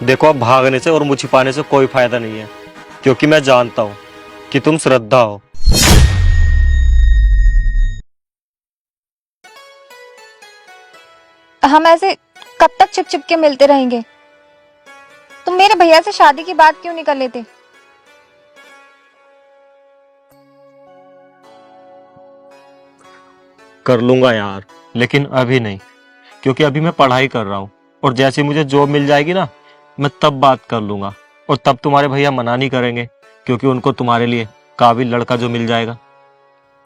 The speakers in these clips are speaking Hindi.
देखो, अब भागने से और मुँह छिपाने से कोई फायदा नहीं है, क्योंकि मैं जानता हूँ कि तुम श्रद्धा हो। हम ऐसे कब तक छिप छिप के मिलते रहेंगे? तुम मेरे भैया से शादी की बात क्यों नहीं कर लेते? कर लूंगा यार, लेकिन अभी नहीं, क्योंकि अभी मैं पढ़ाई कर रहा हूँ, और जैसे मुझे जॉब मिल जाएगी ना, मैं तब बात कर लूंगा। और तब तुम्हारे भैया मना नहीं करेंगे, क्योंकि उनको तुम्हारे लिए काबिल लड़का जो मिल जाएगा।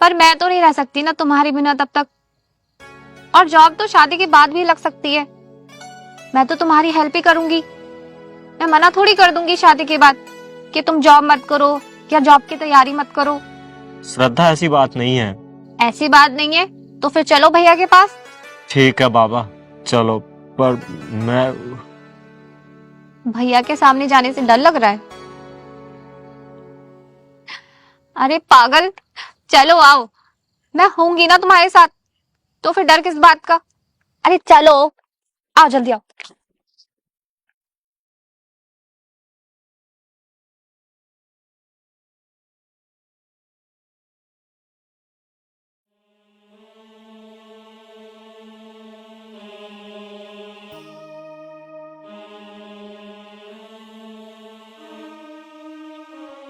पर मैं तो नहीं रह सकती ना तुम्हारे बिना तब तक। और जॉब तो शादी के बाद भी लग सकती है। मैं तो तुम्हारी हेल्प ही करूंगी। मैं मना थोड़ी कर दूंगी शादी के बाद कि तुम जॉब मत करो या जॉब की तैयारी मत करो। श्रद्धा, ऐसी बात नहीं है। ऐसी बात नहीं है तो फिर चलो भैया के पास। ठीक है बाबा, चलो। पर मैं भैया के सामने जाने से डर लग रहा है? अरे पागल, चलो आओ, मैं होंगी ना तुम्हारे साथ, तो फिर डर किस बात का? अरे चलो, आओ जल्दी आओ।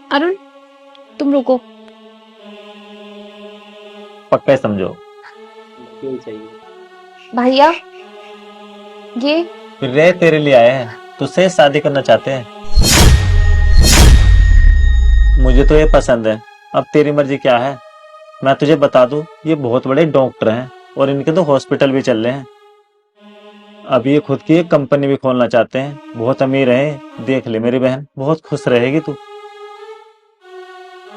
अरुण, तुम रुको। पक्का ही समझो। भैया, ये फिर रे तेरे लिए आए हैं, तुझसे शादी करना चाहते हैं। मुझे तो ये पसंद है, अब तेरी मर्जी क्या है। मैं तुझे बता दूं, ये बहुत बड़े डॉक्टर हैं और इनके तो हॉस्पिटल भी चल रहे हैं। अब ये खुद की एक कंपनी भी खोलना चाहते हैं, बहुत अमीर है। देख ले मेरी बहन, बहुत खुश रहेगी तू।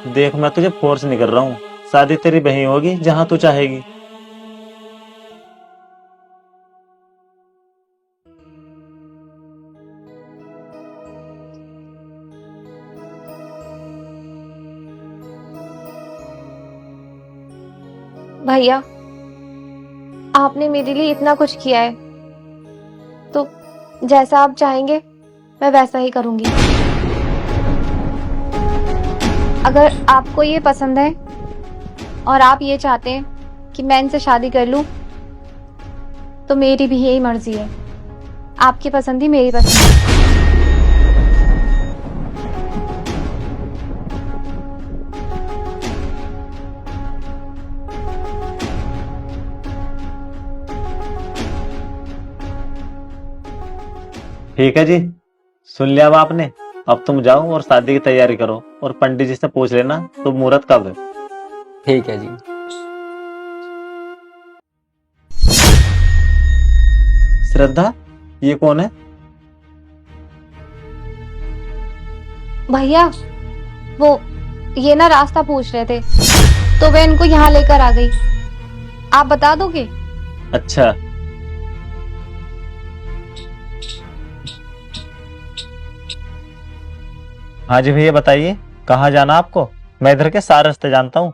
देख, मैं तुझे फोर्स नहीं कर रहा हूँ, शादी तेरी वहीं होगी जहां तू चाहेगी। भैया, आपने मेरे लिए इतना कुछ किया है, तो जैसा आप चाहेंगे मैं वैसा ही करूंगी। अगर आपको ये पसंद है और आप ये चाहते हैं कि मैं इनसे शादी कर लूं, तो मेरी भी यही मर्जी है। आपकी पसंद ही मेरी पसंद है। ठीक है जी, सुन लिया अब आपने। अब तुम जाओ और शादी की तैयारी करो, और पंडित जी से पूछ लेना तो मुहूर्त कब है। ठीक है जी। श्रद्धा, ये कौन है? भैया, वो ये ना रास्ता पूछ रहे थे, तो मैं इनको यहाँ लेकर आ गई। आप बता दोगे? अच्छा, हाँ जी भैया, बताइए कहाँ जाना आपको। मैं इधर के सारे रास्ते जानता हूँ।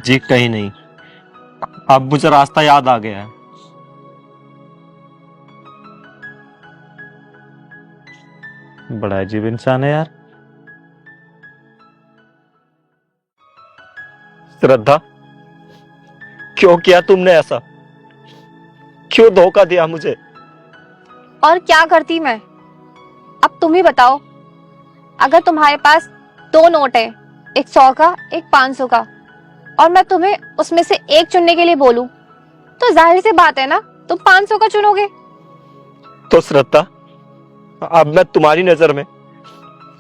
जी कहीं नहीं, अब मुझे रास्ता याद आ गया है। बड़ा अजीब इंसान है यार। श्रद्धा, क्यों किया तुमने ऐसा? क्यों धोखा दिया मुझे? और क्या करती मैं? अब तुम ही बताओ। अगर तुम्हारे पास दो नोट है, एक 100 का एक 500 का, और मैं तुम्हें उसमें से एक चुनने के लिए बोलूं, तो जाहिर सी बात है ना, तुम 500 का चुनोगे। तो श्रद्धा, अब मैं तुम्हारी नजर में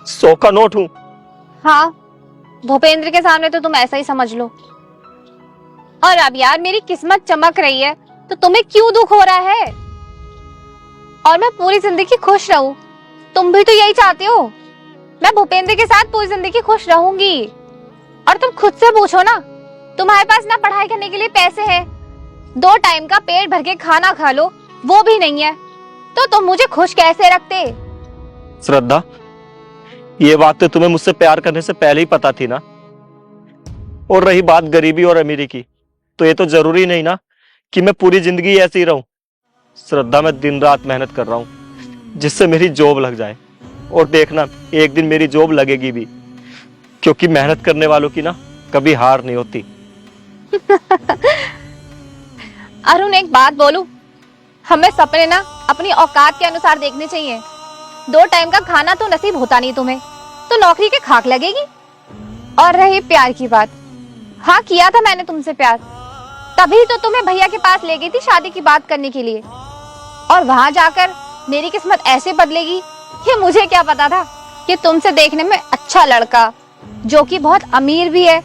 100 का नोट हूं। हाँ, भूपेंद्र के सामने तो तुम ऐसा ही समझ लो। और अब यार मेरी किस्मत चमक रही है, तो तुम्हें क्यों दुख हो रहा है? और मैं पूरी जिंदगी खुश रहूं, तुम भी तो यही चाहते हो। मैं भूपेंद्र के साथ पूरी जिंदगी खुश रहूंगी। और तुम खुद से पूछो ना, तुम्हारे पास ना पढ़ाई करने के लिए पैसे हैं, 2 टाइम का पेट भर के खाना खा लो, वो भी नहीं है, तो तुम मुझे खुश कैसे रखते? श्रद्धा, ये बात तो तुम्हें मुझसे प्यार करने से पहले ही पता थी ना। और रही बात गरीबी और अमीरी की, तो ये तो जरूरी नहीं ना कि मैं पूरी जिंदगी ऐसे ही रहूं? श्रद्धा, मैं दिन रात मेहनत कर रहा हूं जिससे मेरी जॉब लग जाए, और देखना एक दिन मेरी जॉब लगेगी भी, क्योंकि मेहनत करने वालों की ना कभी हार नहीं होती। अरुण, एक बात बोलूं, हमें सपने ना अपनी औकात के अनुसार देखने चाहिए। 2 टाइम का खाना तो नसीब होता नहीं तुम्हें, तो नौकरी के खाक लगेगी। और रही प्यार की बात, हाँ किया था मैंने तुमसे प्यार, तभी तो तुम्हें भैया के पास ले गई थी शादी की बात करने के लिए। और वहां जाकर मेरी किस्मत ऐसे बदलेगी, ये मुझे क्या पता था कि तुमसे देखने में अच्छा लड़का, जो कि बहुत अमीर भी है,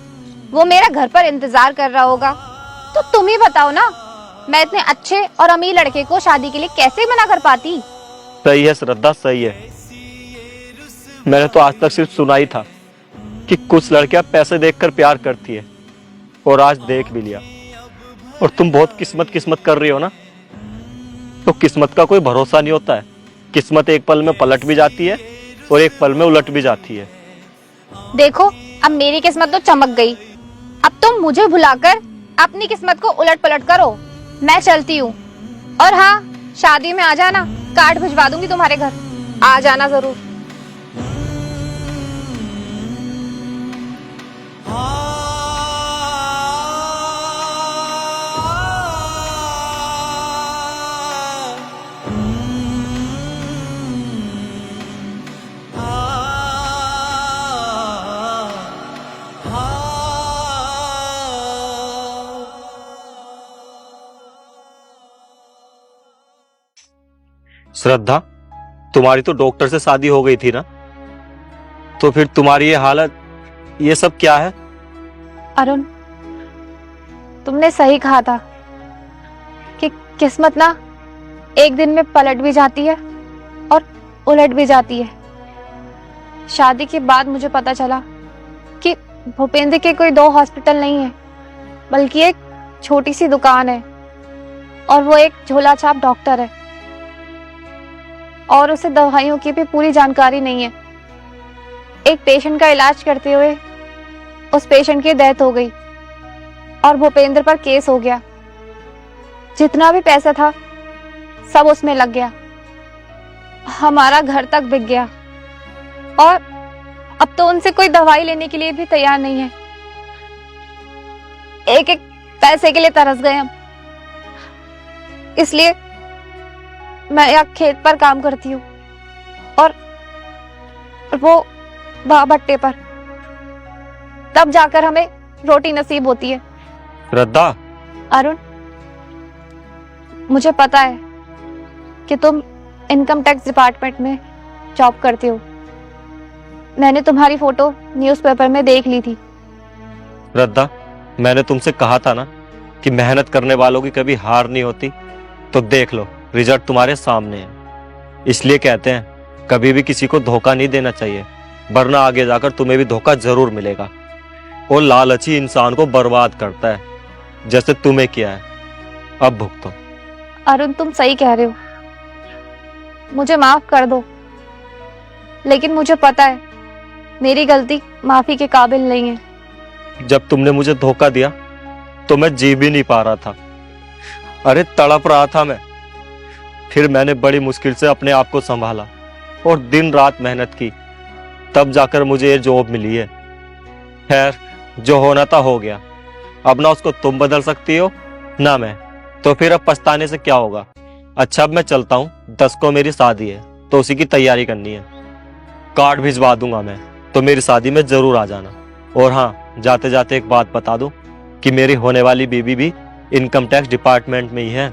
वो मेरा घर पर इंतजार कर रहा होगा। तो तुम ही बताओ ना, मैं इतने अच्छे और अमीर लड़के को शादी के लिए कैसे मना कर पाती? सही है श्रद्धा, सही है। मैंने तो आज तक सिर्फ सुना ही था कि कुछ लड़कियां पैसे देखकर प्यार करती है, और आज देख भी लिया। और तुम बहुत किस्मत कर रही हो ना, तो किस्मत का कोई भरोसा नहीं होता है। किस्मत एक पल में पलट भी जाती है और एक पल में उलट भी जाती है। देखो, अब मेरी किस्मत तो चमक गई, अब तुम मुझे भुलाकर अपनी किस्मत को उलट पलट करो। मैं चलती हूँ, और हाँ, शादी में आ जाना, कार्ड भिजवा दूंगी तुम्हारे घर, आ जाना जरूर। श्रद्धा, तुम्हारी तो डॉक्टर से शादी हो गई थी ना, तो फिर तुम्हारी ये हालत, ये सब क्या है? अरुण, तुमने सही कहा था कि किस्मत ना एक दिन में पलट भी जाती है और उलट भी जाती है। शादी के बाद मुझे पता चला कि भूपेंद्र के कोई 2 हॉस्पिटल नहीं है, बल्कि एक छोटी सी दुकान है, और वो एक झोला छाप डॉक्टर है, और उसे दवाइयों की भी पूरी जानकारी नहीं है। एक पेशेंट का इलाज करते हुए उस पेशेंट की डेथ हो गई, और भूपेंद्र पर केस हो गया। जितना भी पैसा था सब उसमें लग गया, हमारा घर तक बिक गया, और अब तो उनसे कोई दवाई लेने के लिए भी तैयार नहीं है। एक एक पैसे के लिए तरस गए हम। इसलिए मैं यहाँ खेत पर काम करती हूँ, और वो वहां भट्टे पर, तब जाकर हमें रोटी नसीब होती है। श्रद्धा, अरुण, मुझे पता है कि तुम इनकम टैक्स डिपार्टमेंट में जॉब करते हो। मैंने तुम्हारी फोटो न्यूज़पेपर में देख ली थी। श्रद्धा, मैंने तुमसे कहा था ना कि मेहनत करने वालों की कभी हार नहीं होती, तो देख लो, रिजल्ट तुम्हारे सामने है। इसलिए कहते हैं कभी भी किसी को धोखा नहीं देना चाहिए, वरना आगे जाकर तुम्हें भी धोखा जरूर मिलेगा। और लालची इंसान को बर्बाद करता है, जैसे तुम्हें किया है। अब भुगतो। अरुण, तुम सही कह रहे हो, मुझे माफ कर दो, लेकिन मुझे पता है मेरी गलती माफी के काबिल नहीं है। जब तुमने मुझे धोखा दिया तो मैं जी भी नहीं पा रहा था, अरे तड़प रहा था मैं। फिर मैंने बड़ी मुश्किल से अपने आप को संभाला और दिन रात मेहनत की, तब जाकर मुझे ये जॉब मिली है। खैर, जो होना था हो गया, अब ना उसको तुम बदल सकती हो ना मैं, तो फिर अब पछताने से क्या होगा। अच्छा, अब मैं चलता हूँ, 10 को मेरी शादी है, तो उसी की तैयारी करनी है। कार्ड भिजवा दूंगा मैं, तो मेरी शादी में जरूर आ जाना। और हाँ, जाते जाते एक बात बता दूं कि मेरी होने वाली बीबी भी इनकम टैक्स डिपार्टमेंट में ही है।